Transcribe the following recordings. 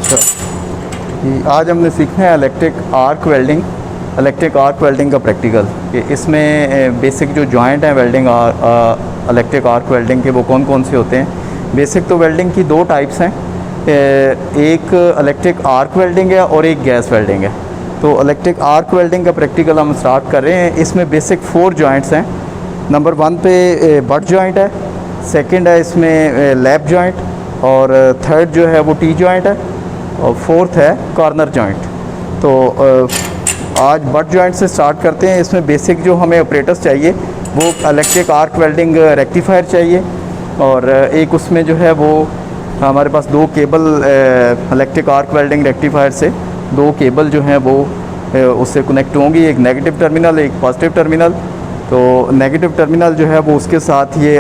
कि आज हमने सीखना है इलेक्ट्रिक आर्क वेल्डिंग का प्रैक्टिकल। कि इसमें बेसिक जो जॉइंट हैं वेल्डिंग इलेक्ट्रिक आर्क वेल्डिंग के वो कौन कौन से होते हैं। बेसिक तो वेल्डिंग की दो टाइप्स हैं, एक इलेक्ट्रिक आर्क वेल्डिंग है और एक गैस वेल्डिंग है। तो इलेक्ट्रिक आर्क वेल्डिंग का प्रैक्टिकल हम स्टार्ट कर रहे हैं। इसमें बेसिक 4 जॉइंट्स हैं। नंबर 1 पे बट जॉइंट है, सेकंड है इसमें लैप जॉइंट, और थर्ड जो है वो टी जॉइंट है, और फोर्थ है कॉर्नर जॉइंट। तो आज बट जॉइंट से स्टार्ट करते हैं। इसमें बेसिक जो हमें ऑपरेटर्स चाहिए वो इलेक्ट्रिक आर्क वेल्डिंग रेक्टिफायर चाहिए, और एक उसमें जो है वो हमारे पास 2 cable electric arc welding rectifier से 2 केबल जो हैं वो उससे कनेक्ट होंगी, एक नेगेटिव टर्मिनल एक पॉजिटिव टर्मिनल। तो नेगेटिव टर्मिनल जो है वो उसके साथ ये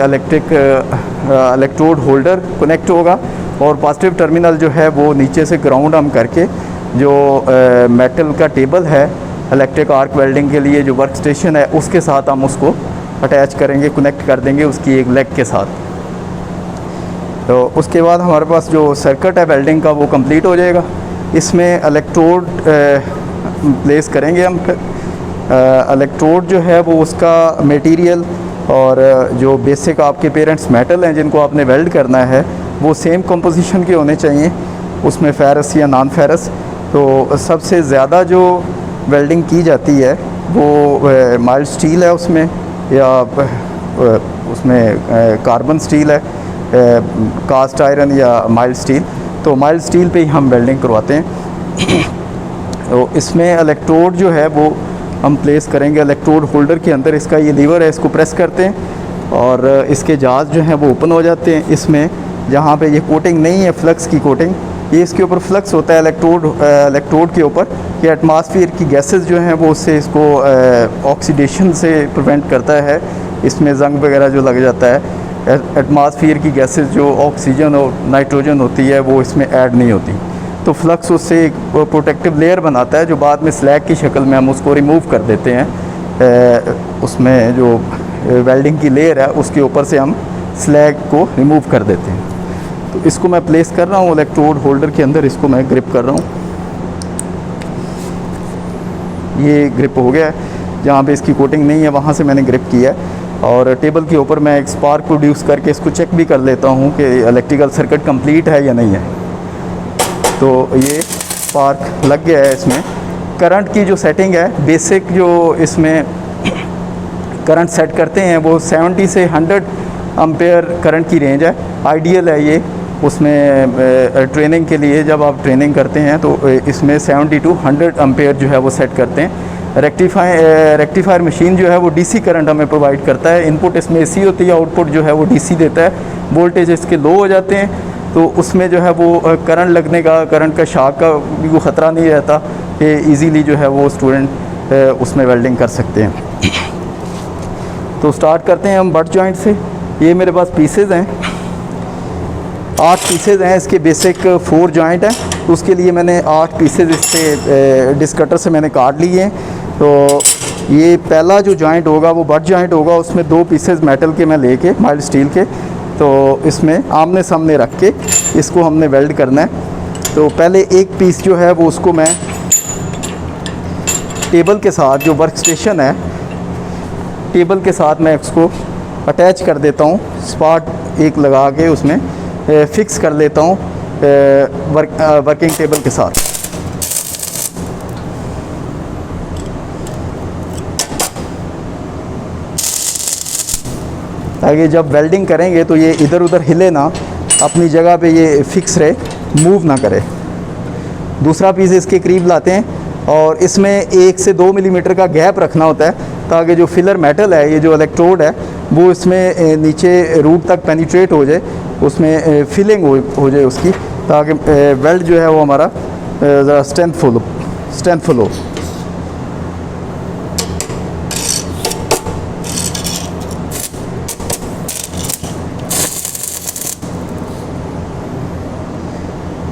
इलेक्ट्रोड होल्डर कनेक्ट होगा, और पॉजिटिव टर्मिनल जो है वो नीचे से ग्राउंड हम करके जो मेटल का टेबल है इलेक्ट्रिक आर्क वेल्डिंग के लिए जो वर्क स्टेशन है उसके साथ हम उसको अटैच करेंगे, कनेक्ट कर देंगे उसकी एक लेग के साथ। तो उसके बाद हमारे पास जो सर्किट है वेल्डिंग का वो कंप्लीट हो जाएगा। इसमें इलेक्ट्रोड प्लेस करेंगे हम। इलेक्ट्रोड जो है वो उसका मटेरियल और जो बेसिक आपके पेरेंट्स मेटल हैं जिनको आपने वेल्ड करना है वो सेम कंपोजिशन के होने चाहिए, उसमें फेरस या नॉन फेरस। तो सबसे ज़्यादा जो वेल्डिंग की जाती है वो माइल्ड स्टील है उसमें, या उसमें कार्बन स्टील है, कास्ट आयरन या माइल्ड स्टील। तो माइल्ड स्टील पे ही हम वेल्डिंग करवाते हैं। तो इसमें इलेक्ट्रोड जो है वो हम प्लेस करेंगे इलेक्ट्रोड होल्डर के अंदर। इसका ये लीवर है, इसको प्रेस करते हैं और इसके जाज जो हैं वो ओपन हो जाते हैं। इसमें जहाँ पे ये कोटिंग नहीं है फ्लक्स की कोटिंग, ये इसके ऊपर फ्लक्स होता है इलेक्ट्रोड के ऊपर, कि एटमॉस्फेयर की गैसेस जो हैं वो उससे इसको ऑक्सीडेशन से प्रिवेंट करता है। इसमें जंग वगैरह जो लग जाता है, एटमॉस्फेयर की गैसेस जो ऑक्सीजन और नाइट्रोजन होती है वो इसमें ऐड नहीं होती। तो फ्लक्स उससे एक प्रोटेक्टिव लेयर बनाता है जो बाद में स्लैग की शक्ल में हम उसको रिमूव कर देते हैं। उसमें जो वेल्डिंग की लेयर है उसके ऊपर से हम स्लैग को रिमूव कर देते हैं। तो इसको मैं प्लेस कर रहा हूँ इलेक्ट्रोड होल्डर के अंदर, इसको मैं ग्रिप कर रहा हूँ। ये ग्रिप हो गया है, जहाँ पे इसकी कोटिंग नहीं है वहाँ से मैंने ग्रिप किया है। और टेबल के ऊपर मैं एक स्पार्क प्रोड्यूस करके इसको चेक भी कर लेता हूँ कि इलेक्ट्रिकल सर्किट कंप्लीट है या नहीं है। तो ये स्पार्क लग गया है। इसमें करंट की जो सेटिंग है, बेसिक जो इसमें करंट सेट करते हैं वो 70 से 100 एम्पेयर करंट की रेंज है। आइडियल है ये उसमें ट्रेनिंग के लिए। जब आप ट्रेनिंग करते हैं तो इसमें 70 to 100 एम्पेयर जो है वो सेट करते हैं। रेक्टिफायर मशीन जो है वो डीसी करंट हमें प्रोवाइड करता है। इनपुट इसमें एसी होती है, आउटपुट जो है वो डीसी देता है। वोल्टेज इसके लो हो जाते हैं तो उसमें जो है वो करंट लगने का, करंट का शॉक का भी कोई ख़तरा नहीं रहता कि इजीली जो है वो स्टूडेंट उसमें वेल्डिंग कर सकते हैं। तो स्टार्ट करते हैं हम बट जॉइंट से। ये मेरे पास पीसेज हैं, 8 पीसेज हैं। इसके बेसिक 4 जॉइंट हैं, तो उसके लिए मैंने 8 पीसेज इससे डिस्कटर से मैंने काट लिए हैं। तो ये पहला जो जॉइंट होगा वो बट जॉइंट होगा, उसमें 2 पीसेज मेटल के मैं लेके माइल्ड स्टील के, तो इसमें आमने सामने रख के इसको हमने वेल्ड करना है। तो पहले एक पीस जो है वो उसको मैं टेबल के साथ, जो वर्क स्टेशन है टेबल के साथ मैं उसको अटैच कर देता हूँ। स्पार्क एक लगा के उसमें फिक्स कर लेता हूँ वर्किंग टेबल के साथ। ताकि जब वेल्डिंग करेंगे तो ये इधर उधर हिले ना, अपनी जगह पे ये फिक्स रहे, मूव ना करे। दूसरा पीस इसके करीब लाते हैं और इसमें 1 से 2 मिलीमीटर का गैप रखना होता है ताकि जो फिलर मेटल है, ये जो इलेक्ट्रोड है, वो इसमें नीचे रूट तक पेनिट्रेट हो जाए, उसमें फिलिंग हो जाए उसकी, ताकि वेल्ड जो है वो हमारा ज़रा स्ट्रेंथफुल हो।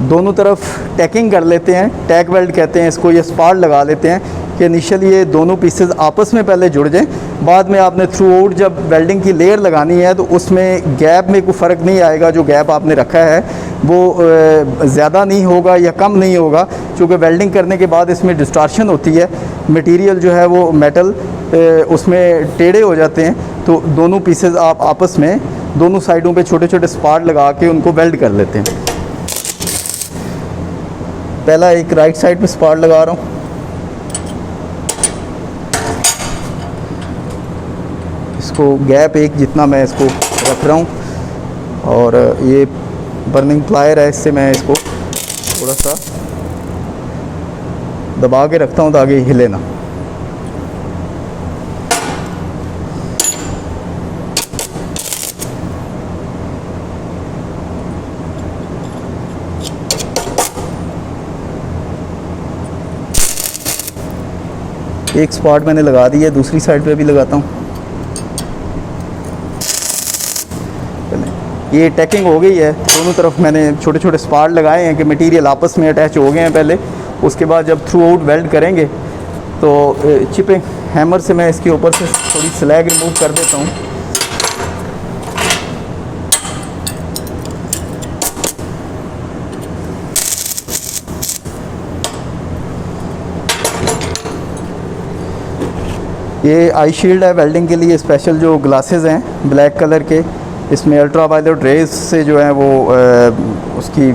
दोनों तरफ टैकिंग कर लेते हैं, टैग वेल्ड कहते हैं इसको। ये स्पार्क लगा लेते हैं कि इनिशियली ये दोनों पीसेस आपस में पहले जुड़ जाएं बाद में आपने थ्रू आउट जब वेल्डिंग की लेयर लगानी है तो उसमें गैप में कोई फ़र्क नहीं आएगा। जो गैप आपने रखा है वो ज़्यादा नहीं होगा या कम नहीं होगा, क्योंकि वेल्डिंग करने के बाद इसमें डिस्टॉर्शन होती है, मटेरियल जो है वो मेटल उसमें टेढ़े हो जाते हैं। तो दोनों पीसेस आप आपस में दोनों साइडों पे छोटे छोटे स्पार्ट लगा के उनको वेल्ड कर लेते हैं। पहला एक राइट साइड पे स्पार्ट लगा रहा हूँ, इसको गैप एक जितना मैं इसको रख रहा हूँ, और ये बर्निंग प्लायर है, इससे मैं इसको थोड़ा सा दबा के रखता हूँ ताकि हिले ना। एक स्पॉट मैंने लगा दी है, दूसरी साइड पे भी लगाता हूँ। ये टैकिंग हो गई है, दोनों तरफ मैंने छोटे छोटे स्पार्ट लगाए हैं कि मटेरियल आपस में अटैच हो गए हैं पहले। उसके बाद जब थ्रू आउट वेल्ड करेंगे तो चिपिंग हैमर से मैं इसके ऊपर से थोड़ी स्लैग रिमूव कर देता हूँ। ये आई शील्ड है वेल्डिंग के लिए, स्पेशल जो ग्लासेस हैं ब्लैक कलर के, इसमें अल्ट्रा वायलेट रेज से जो है वो उसकी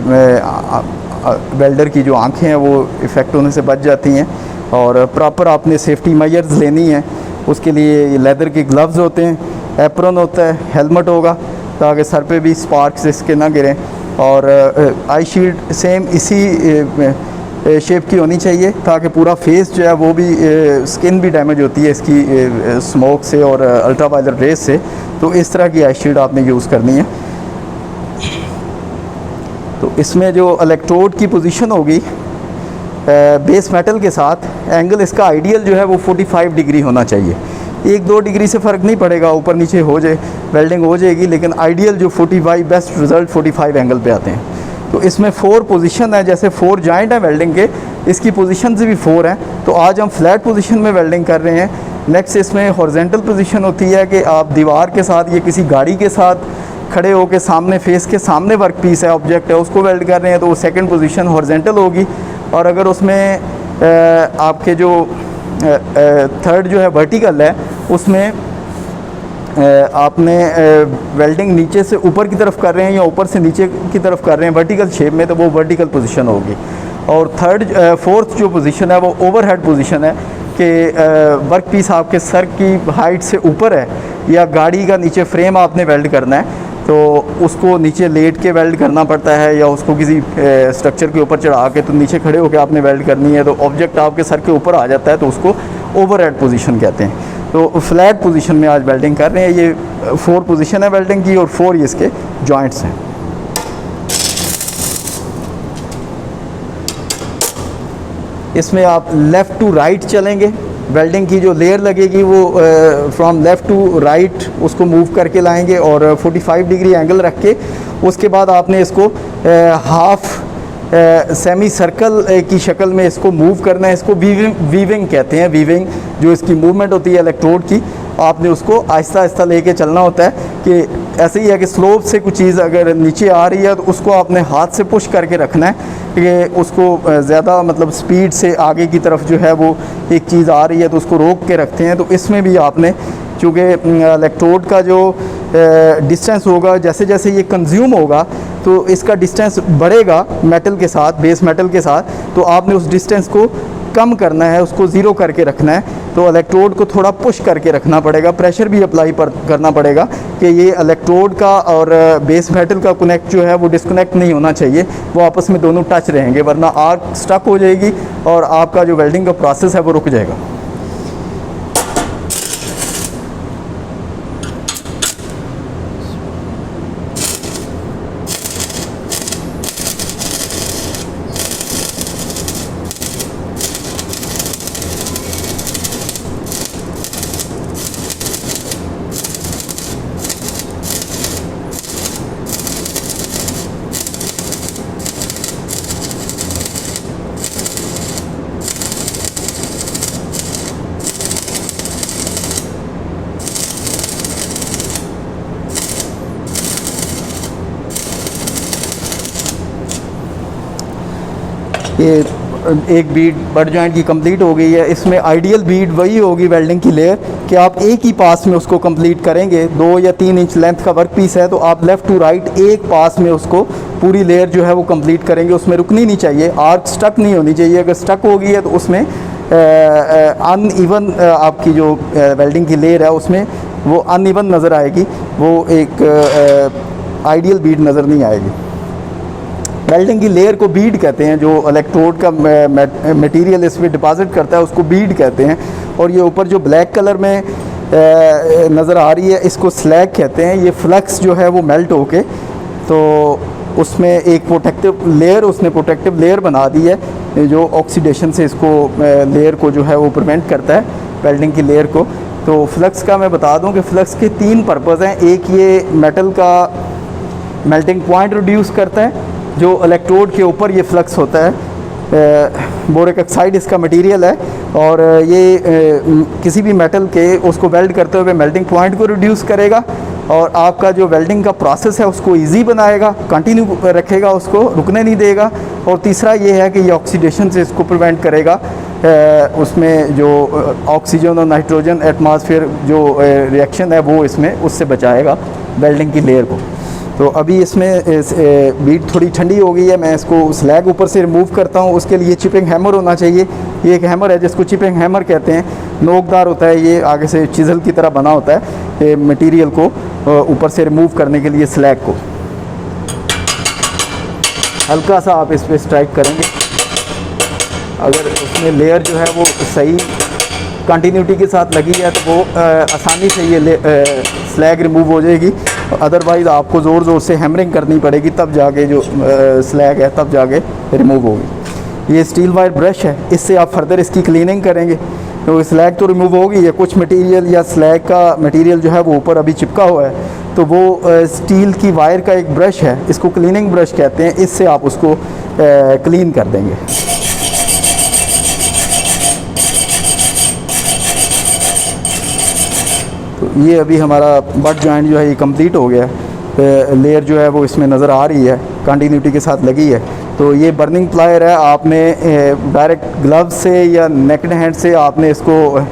वेल्डर की जो आंखें हैं वो इफ़ेक्ट होने से बच जाती हैं। और प्रॉपर आपने सेफ्टी मेजर्स लेनी है, उसके लिए लेदर के ग्लव्स होते हैं, एप्रन होता है, हेलमेट होगा ताकि सर पे भी स्पार्क्स इसके ना गिरें। और आई शील्ड सेम इसी शेप की होनी चाहिए ताकि पूरा फेस जो है वो भी, स्किन भी डैमेज होती है इसकी स्मोक से और अल्ट्रा वायलेट रेज से। तो इस तरह की आई शील्ड आपने यूज़ करनी है। तो इसमें जो इलेक्ट्रोड की पोजीशन होगी बेस मेटल के साथ, एंगल इसका आइडियल जो है वो 45 डिग्री होना चाहिए। 1-2 डिग्री से फ़र्क नहीं पड़ेगा, ऊपर नीचे हो जाए वेल्डिंग हो जाएगी, लेकिन आइडियल जो 45 बेस्ट रिज़ल्ट 45 एंगल पे आते हैं। तो इसमें 4 पोजीशन है, जैसे 4 जॉइंट हैं वेल्डिंग के, इसकी पोजीशन भी 4 हैं। तो आज हम फ्लैट पोजीशन में वेल्डिंग कर रहे हैं। नेक्स्ट इसमें हॉरिजॉन्टल पोजीशन होती है कि आप दीवार के साथ या किसी गाड़ी के साथ खड़े होकर सामने फेस के सामने वर्क पीस है, ऑब्जेक्ट है, उसको वेल्ड कर रहे हैं, तो वो सेकंड पोजीशन हॉरिजॉन्टल होगी। और अगर उसमें आपके जो थर्ड जो है वर्टिकल है, उसमें आपने वेल्डिंग नीचे से ऊपर की तरफ कर रहे हैं या ऊपर से नीचे की तरफ कर रहे हैं वर्टिकल शेप में, तो वो वर्टिकल पोजीशन होगी। और फोर्थ जो पोजीशन है वो ओवरहेड पोजीशन है कि वर्क पीस आपके सर की हाइट से ऊपर है, या गाड़ी का नीचे फ्रेम आपने वेल्ड करना है तो उसको नीचे लेट के वेल्ड करना पड़ता है, या उसको किसी स्ट्रक्चर के ऊपर चढ़ा के तो नीचे खड़े होकर आपने वेल्ड करनी है, तो ऑब्जेक्ट आपके सर के ऊपर आ जाता है, तो उसको ओवरहेड पोजीशन कहते हैं। तो फ्लैट पोजीशन में आज वेल्डिंग कर रहे हैं। ये 4 पोजीशन है वेल्डिंग की और 4 ये इसके जॉइंट्स हैं। इसमें आप लेफ़्ट टू राइट चलेंगे, वेल्डिंग की जो लेयर लगेगी वो फ्रॉम लेफ़्ट टू राइट उसको मूव करके लाएंगे और 45 डिग्री एंगल रख के उसके बाद आपने इसको हाफ सेमी सर्कल की शक्ल में इसको मूव करना है। इसको वीविंग कहते हैं। वीविंग जो इसकी मूवमेंट होती है इलेक्ट्रोड की, आपने उसको आहिस्ता आहिस्ता लेके चलना होता है कि ऐसे ही है कि स्लोप से कुछ चीज़ अगर नीचे आ रही है तो उसको आपने हाथ से पुश करके रखना है कि उसको ज़्यादा मतलब स्पीड से आगे की तरफ जो है वो एक चीज़ आ रही है तो उसको रोक के रखते हैं। तो इसमें भी आपने चूँकि इलेक्ट्रोड का जो डिस्टेंस होगा, जैसे जैसे ये कंज्यूम होगा तो इसका डिस्टेंस बढ़ेगा मेटल के साथ, बेस मेटल के साथ, तो आपने उस डिस्टेंस को कम करना है, उसको ज़ीरो करके रखना है। तो इलेक्ट्रोड को थोड़ा पुश करके रखना पड़ेगा, प्रेशर भी अप्लाई करना पड़ेगा कि ये इलेक्ट्रोड का और बेस मेटल का कनेक्ट जो है वो डिस्कनेक्ट नहीं होना चाहिए, वो आपस में दोनों टच रहेंगे, वरना आग स्टक हो जाएगी और आपका जो वेल्डिंग का प्रोसेस है वो रुक जाएगा। ये एक बीड बट जॉइंट की कंप्लीट हो गई है। इसमें आइडियल बीड वही होगी वेल्डिंग की लेयर कि आप एक ही पास में उसको कंप्लीट करेंगे। 2 या 3 इंच लेंथ का वर्क पीस है तो आप लेफ़्ट टू राइट एक पास में उसको पूरी लेयर जो है वो कंप्लीट करेंगे। उसमें रुकनी नहीं चाहिए, आर्क स्टक नहीं होनी चाहिए। अगर स्टक होगी है तो उसमें अनइवन आपकी जो वेल्डिंग की लेयर है उसमें वो अनइवन नज़र आएगी, वो एक आइडियल बीड नज़र नहीं आएगी। वेल्डिंग की लेयर को बीड कहते हैं, जो इलेक्ट्रोड का मटेरियल इस पर डिपॉजिट करता है उसको बीड कहते हैं। और ये ऊपर जो ब्लैक कलर में नज़र आ रही है इसको स्लैग कहते हैं। ये फ्लक्स जो है वो मेल्ट होके तो उसमें एक प्रोटेक्टिव लेयर, उसने प्रोटेक्टिव लेयर बना दी है जो ऑक्सीडेशन से इसको लेयर को जो है वो प्रिवेंट करता है, वेल्डिंग की लेयर को। तो फ्लक्स का मैं बता दूं कि फ्लक्स के 3 पर्पज़ हैं। एक ये मेटल का मेल्टिंग पॉइंट रिड्यूस करता है, जो इलेक्ट्रोड के ऊपर ये फ्लक्स होता है, बोरिक ऑक्साइड इसका मटेरियल है। और ये किसी भी मेटल के उसको वेल्ड करते हुए मेल्टिंग पॉइंट को रिड्यूस करेगा और आपका जो वेल्डिंग का प्रोसेस है उसको इजी बनाएगा, कंटिन्यू रखेगा, उसको रुकने नहीं देगा। और तीसरा ये है कि ये ऑक्सीडेशन से इसको प्रिवेंट करेगा, उसमें जो ऑक्सीजन और नाइट्रोजन एटमॉस्फेयर जो रिएक्शन है वो इसमें उससे बचाएगा वेल्डिंग की लेयर को। तो अभी इसमें बीड थोड़ी ठंडी हो गई है, मैं इसको स्लैग ऊपर से रिमूव करता हूँ। उसके लिए चिपिंग हैमर होना चाहिए। ये एक हैमर है जिसको चिपिंग हैमर कहते हैं, नोकदार होता है, ये आगे से चिज़ल की तरह बना होता है मटेरियल को ऊपर से रिमूव करने के लिए स्लैग को। हल्का सा आप इस पर स्ट्राइक करेंगे, अगर उसमें लेयर जो है वो सही कंटिन्यूटी के साथ लगी है तो वो आसानी से ये स्लैग रिमूव हो जाएगी। अदरवाइज़ आपको ज़ोर ज़ोर से हैमरिंग करनी पड़ेगी, तब जाके जो स्लैग है तब जाके रिमूव होगी। ये स्टील वायर ब्रश है, इससे आप फर्दर इसकी क्लीनिंग करेंगे। तो स्लैग तो रिमूव होगी, या कुछ मटेरियल या स्लैग का मटेरियल जो है वो ऊपर अभी चिपका हुआ है, तो वो स्टील की वायर का एक ब्रश है, इसको क्लीनिंग ब्रश कहते हैं, इससे आप उसको क्लीन कर देंगे। तो ये अभी हमारा बट जॉइंट जो है ये कंप्लीट हो गया है। लेयर जो है वो इसमें नज़र आ रही है, कंटिन्यूटी के साथ लगी है। तो ये बर्निंग प्लायर है, आपने डायरेक्ट ग्लव्स से या नेकेड हैंड से आपने इसको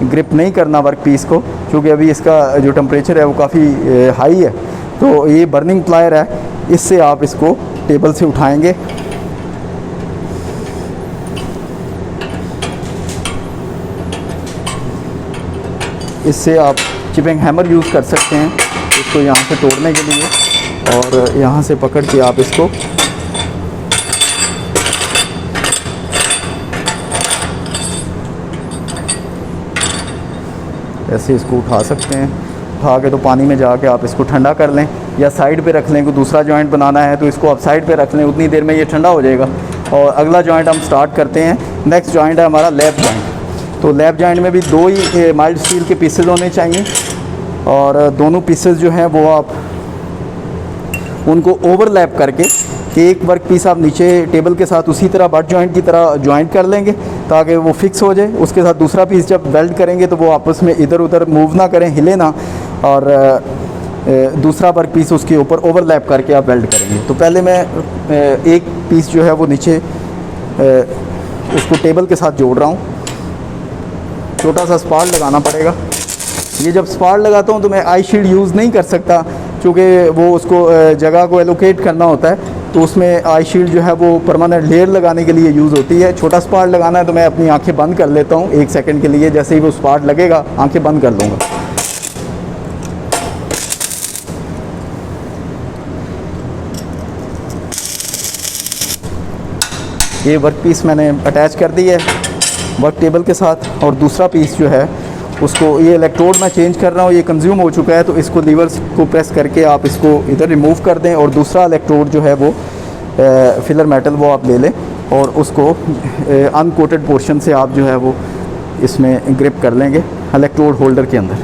ग्रिप नहीं करना वर्क पीस को, क्योंकि अभी इसका जो टेम्परेचर है वो काफ़ी हाई है। तो ये बर्निंग प्लायर है, इससे आप इसको टेबल से उठाएंगे। इससे आप चिपिंग हैमर यूज़ कर सकते हैं इसको यहाँ से तोड़ने के लिए, और यहाँ से पकड़ के आप इसको ऐसे इसको उठा सकते हैं। उठा के तो पानी में जाके आप इसको ठंडा कर लें, या साइड पे रख लें। कोई दूसरा जॉइंट बनाना है तो इसको आप साइड पे रख लें, उतनी देर में ये ठंडा हो जाएगा। और अगला जॉइंट हम स्टार्ट करते हैं। नेक्स्ट जॉइंट है हमारा लैप जॉइंट। तो लैप जॉइंट में भी 2 ही माइल्ड स्टील के पीसेस होने चाहिए, और दोनों पीसेस जो हैं वो आप उनको ओवरलैप करके एक वर्क पीस आप नीचे टेबल के साथ उसी तरह बट जॉइंट की तरह जॉइंट कर लेंगे ताकि वो फिक्स हो जाए। उसके साथ दूसरा पीस जब वेल्ड करेंगे तो वो आपस में इधर उधर मूव ना करें, हिले ना, और दूसरा वर्क पीस उसके ऊपर ओवरलैप करके आप वेल्ड करेंगे। तो पहले मैं एक पीस जो है वो नीचे उसको टेबल के साथ जोड़ रहा हूँ। छोटा सा स्पार्ट लगाना पड़ेगा। ये जब स्पार्ट लगाता हूँ तो मैं आई शील्ड यूज़ नहीं कर सकता, क्योंकि वो उसको जगह को एलोकेट करना होता है। तो उसमें आई शील्ड जो है वो परमानेंट लेयर लगाने के लिए यूज़ होती है। छोटा स्पार्ट लगाना है तो मैं अपनी आंखें बंद कर लेता हूँ 1 सेकंड के लिए। जैसे ही वो स्पार्ट लगेगा आंखें बंद कर लूँगा। ये वर्क पीस मैंने अटैच कर दी है वर्क टेबल के साथ, और दूसरा पीस जो है उसको, ये इलेक्ट्रोड मैं चेंज कर रहा हूँ, ये कंज्यूम हो चुका है, तो इसको लीवर्स को प्रेस करके आप इसको इधर रिमूव कर दें, और दूसरा इलेक्ट्रोड जो है वो फिलर मेटल वो आप ले लें, और उसको अनकोटेड पोर्शन से आप जो है वो इसमें ग्रिप कर लेंगे इलेक्ट्रोड होल्डर के अंदर।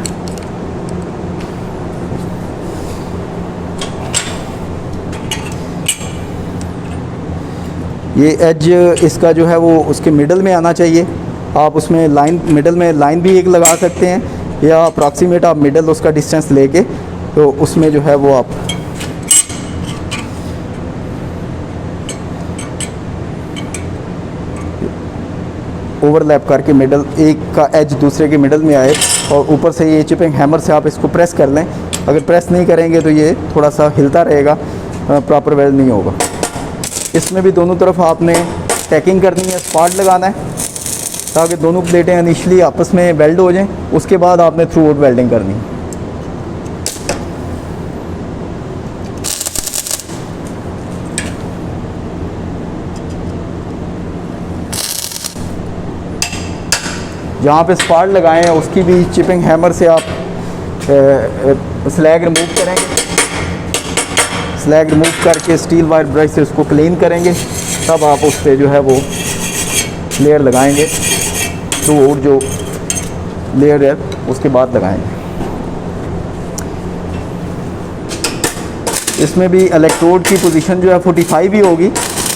ये एज इसका जो है वो उसके मिडल में आना चाहिए। आप उसमें लाइन, मिडल में लाइन भी एक लगा सकते हैं, या अप्रॉक्सीमेट आप मिडल उसका डिस्टेंस लेके तो उसमें जो है वो आप ओवरलैप करके मिडल एक का एज दूसरे के मिडल में आए, और ऊपर से ये चिपिंग हैमर से आप इसको प्रेस कर लें। अगर प्रेस नहीं करेंगे तो ये थोड़ा सा हिलता रहेगा, प्रॉपर वेल्ड नहीं होगा। इसमें भी दोनों तरफ आपने टैकिंग करनी है, स्पार्ट लगाना है ताकि दोनों प्लेटें इनिशियली आपस में वेल्ड हो जाएं। उसके बाद आपने थ्रू आउट वेल्डिंग करनी है। जहाँ पे स्पार्ट लगाए हैं उसकी भी चिपिंग हैमर से आप स्लैग रिमूव करेंगे। स्लैग रिमूव करके स्टील वायर ब्रश से उसको क्लीन करेंगे, तब आप उस पर जो है वो लेयर लगाएंगे। तो और जो लेयर है उसके बाद लगाएंगे। इसमें भी इलेक्ट्रोड की पोजीशन जो है 45 ही होगी,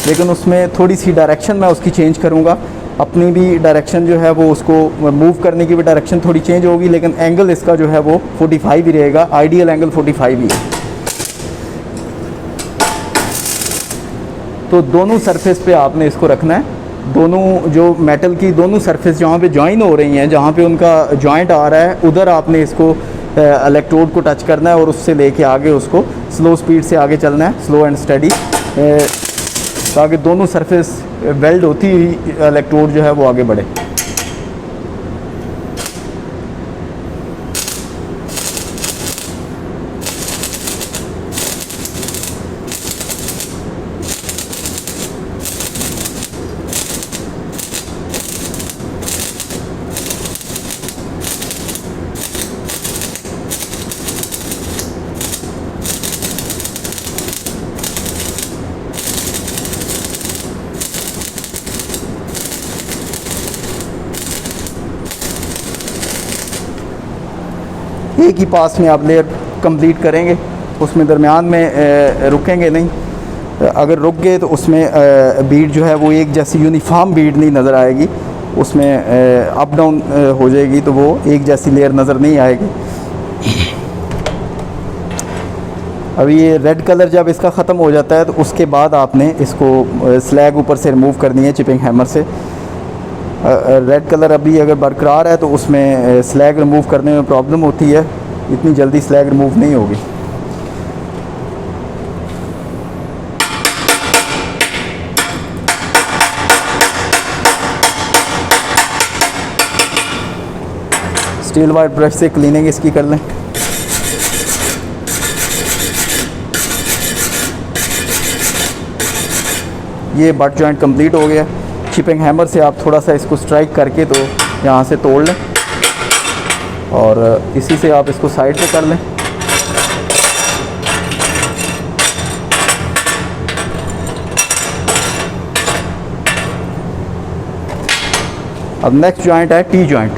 लेकिन उसमें थोड़ी सी डायरेक्शन मैं उसकी चेंज करूँगा। अपनी भी डायरेक्शन जो है वो उसको मूव करने की भी डायरेक्शन थोड़ी चेंज होगी, लेकिन एंगल इसका जो है वो 45 ही रहेगा। आइडियल एंगल 45 ही है। तो दोनों सरफेस पे आपने इसको रखना है। दोनों जो मेटल की दोनों सरफेस जहाँ पे जॉइन हो रही हैं, जहाँ पे उनका जॉइंट आ रहा है, उधर आपने इसको इलेक्ट्रोड को टच करना है और उससे लेके आगे उसको स्लो स्पीड से आगे चलना है, स्लो एंड स्टडी, ताकि दोनों सरफेस वेल्ड होती हुई इलेक्ट्रोड जो है वो आगे बढ़े। एक ही पास में आप लेयर कंप्लीट करेंगे, उसमें दरमियान में रुकेंगे नहीं। अगर रुक गए तो उसमें बीड जो है वो एक जैसी यूनिफॉर्म बीड नहीं नज़र आएगी, उसमें अप डाउन हो जाएगी, तो वो एक जैसी लेयर नज़र नहीं आएगी। अभी ये रेड कलर जब इसका ख़त्म हो जाता है तो उसके बाद आपने इसको स्लैग ऊपर से रिमूव करनी है चिपिंग हैमर से। रेड कलर अभी अगर बरकरार है तो उसमें स्लैग रिमूव करने में प्रॉब्लम होती है, इतनी जल्दी स्लैग रिमूव नहीं होगी। स्टील वायर ब्रश से क्लीनिंग इसकी कर लें। ये बट जॉइंट कंप्लीट हो गया। चिपिंग हैमर से आप थोड़ा सा इसको स्ट्राइक करके तो यहाँ से तोड़ लें, और इसी से आप इसको साइड पे कर लें। अब नेक्स्ट जॉइंट है टी जॉइंट।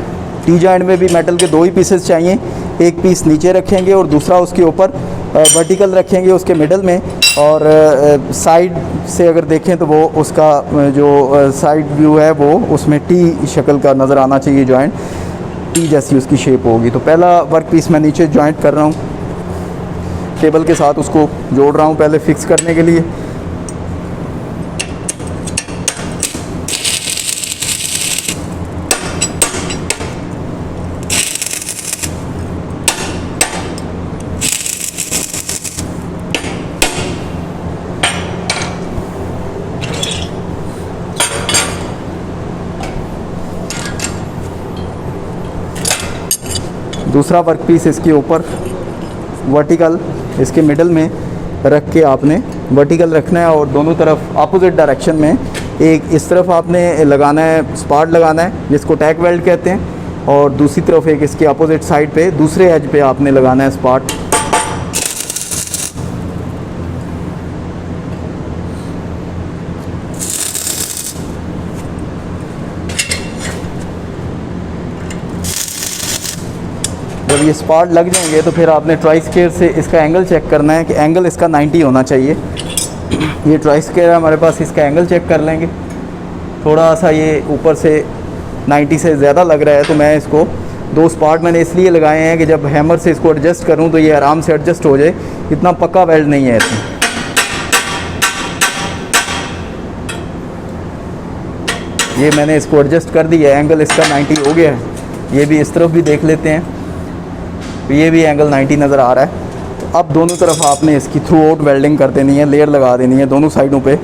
टी जॉइंट में भी मेटल के दो ही पीसेस चाहिए, एक पीस नीचे रखेंगे और दूसरा उसके ऊपर वर्टिकल रखेंगे उसके मिडल में, और साइड से अगर देखें तो वो उसका जो साइड व्यू है वो उसमें टी शक्ल का नज़र आना चाहिए, जॉइंट टी जैसी उसकी शेप होगी। तो पहला वर्क पीस मैं नीचे जॉइंट कर रहा हूँ, टेबल के साथ उसको जोड़ रहा हूँ पहले फिक्स करने के लिए। दूसरा वर्क पीस इसके ऊपर वर्टिकल इसके मिडल में रख के आपने वर्टिकल रखना है, और दोनों तरफ अपोजिट डायरेक्शन में एक इस तरफ आपने लगाना है, स्पार्ट लगाना है जिसको टैक वेल्ड कहते हैं, और दूसरी तरफ एक इसके अपोजिट साइड पे दूसरे एज पे आपने लगाना है स्पार्ट। जब ये स्पार्ट लग जाएंगे तो फिर आपने ट्राई स्केयर से इसका एंगल चेक करना है कि एंगल इसका 90 होना चाहिए। ये ट्राई स्केयर हमारे पास, इसका एंगल चेक कर लेंगे। थोड़ा सा ये ऊपर से 90 से ज़्यादा लग रहा है, तो मैं इसको दो स्पार्ट मैंने इसलिए लगाए हैं कि जब हैमर से इसको एडजस्ट करूं तो ये आराम से एडजस्ट हो जाए, इतना पक्का वेल्ड नहीं है इसमें। ये मैंने इसको एडजस्ट कर दिया है, एंगल इसका 90 हो गया है। ये भी इस तरफ भी देख लेते हैं, तो ये भी एंगल 90 नज़र आ रहा है। तो अब दोनों तरफ आपने इसकी थ्रू आउट वेल्डिंग कर देनी है, लेयर लगा देनी है दोनों साइडों पे।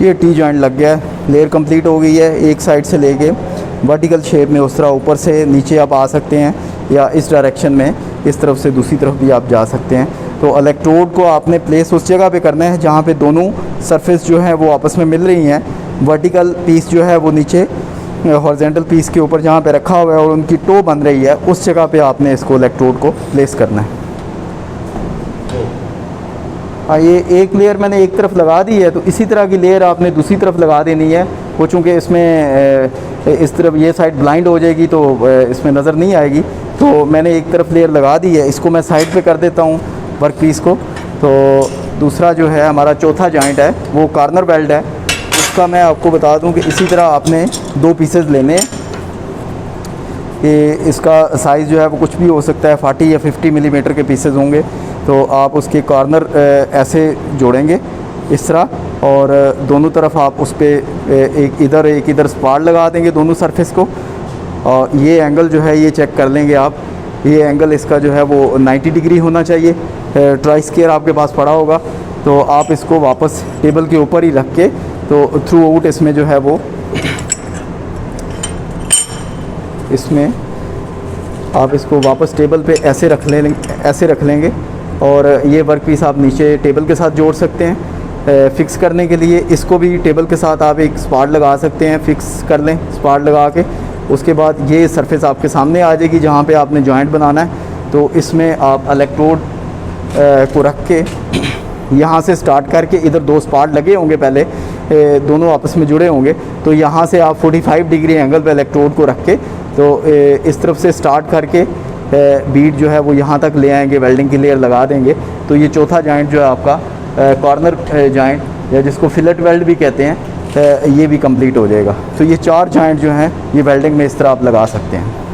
ये टी जॉइंट लग गया है, लेयर कंप्लीट हो गई है। एक साइड से लेके वर्टिकल शेप में उस तरह ऊपर से नीचे आप आ सकते हैं, या इस डायरेक्शन में इस तरफ से दूसरी तरफ भी आप जा सकते हैं। तो इलेक्ट्रोड को आपने प्लेस उस जगह पे करना है जहाँ पे दोनों सरफेस जो है वो आपस में मिल रही हैं। वर्टिकल पीस जो है वो नीचे हॉरिजॉन्टल पीस के ऊपर जहाँ पे रखा हुआ है और उनकी टो बन रही है, उस जगह पे आपने इसको इलेक्ट्रोड को प्लेस करना है। हाँ, ये एक लेयर मैंने एक तरफ लगा दी है, तो इसी तरह की लेयर आपने दूसरी तरफ लगा देनी है। वो चूँकि इसमें इस तरफ ये साइड ब्लाइंड हो जाएगी तो इसमें नज़र नहीं आएगी, तो मैंने एक तरफ लेयर लगा दी है। इसको मैं साइड पे कर देता हूँ वर्क पीस को। तो दूसरा जो है हमारा चौथा जॉइंट है वो कॉर्नर वेल्ड है। उसका मैं आपको बता दूँ कि इसी तरह आपने 2 पीसेस लेने हैं। कि इसका साइज़ जो है वो कुछ भी हो सकता है, 40 या 50 मिलीमीटर के पीसेस होंगे। तो आप उसके कॉर्नर ऐसे जोड़ेंगे इस तरह, और दोनों तरफ आप उस पर एक इधर स्पार्ट लगा देंगे दोनों सरफेस को। और ये एंगल जो है ये चेक कर लेंगे आप, ये एंगल इसका जो है वो 90 डिग्री होना चाहिए। ट्राई स्केयर आपके पास पड़ा होगा, तो आप इसको वापस टेबल के ऊपर ही रख के, तो थ्रू आउट इसमें जो है वो इसमें आप इसको वापस टेबल पे ऐसे रख लेंगे। और ये वर्क पीस आप नीचे टेबल के साथ जोड़ सकते हैं। फ़िक्स करने के लिए इसको भी टेबल के साथ आप एक स्पार्ट लगा सकते हैं, फ़िक्स कर लें स्पार्ट लगा के। उसके बाद ये सरफेस आपके सामने आ जाएगी जहाँ पे आपने जॉइंट बनाना है। तो इसमें आप इलेक्ट्रोड को रख के यहाँ से स्टार्ट करके, इधर 2 स्पार्ट लगे होंगे पहले, दोनों आपस में जुड़े होंगे। तो यहाँ से आप 45 डिग्री एंगल पे इलेक्ट्रोड को रख के, तो इस तरफ से स्टार्ट करके बीट जो है वो यहाँ तक ले आएंगे, वेल्डिंग की लेयर लगा देंगे। तो ये चौथा जॉइंट जो है आपका कॉर्नर जॉइंट, या जिसको फिलेट वेल्ड भी कहते हैं, ये भी कंप्लीट हो जाएगा। तो ये 4 जॉइंट जो हैं ये वेल्डिंग में इस तरह आप लगा सकते हैं।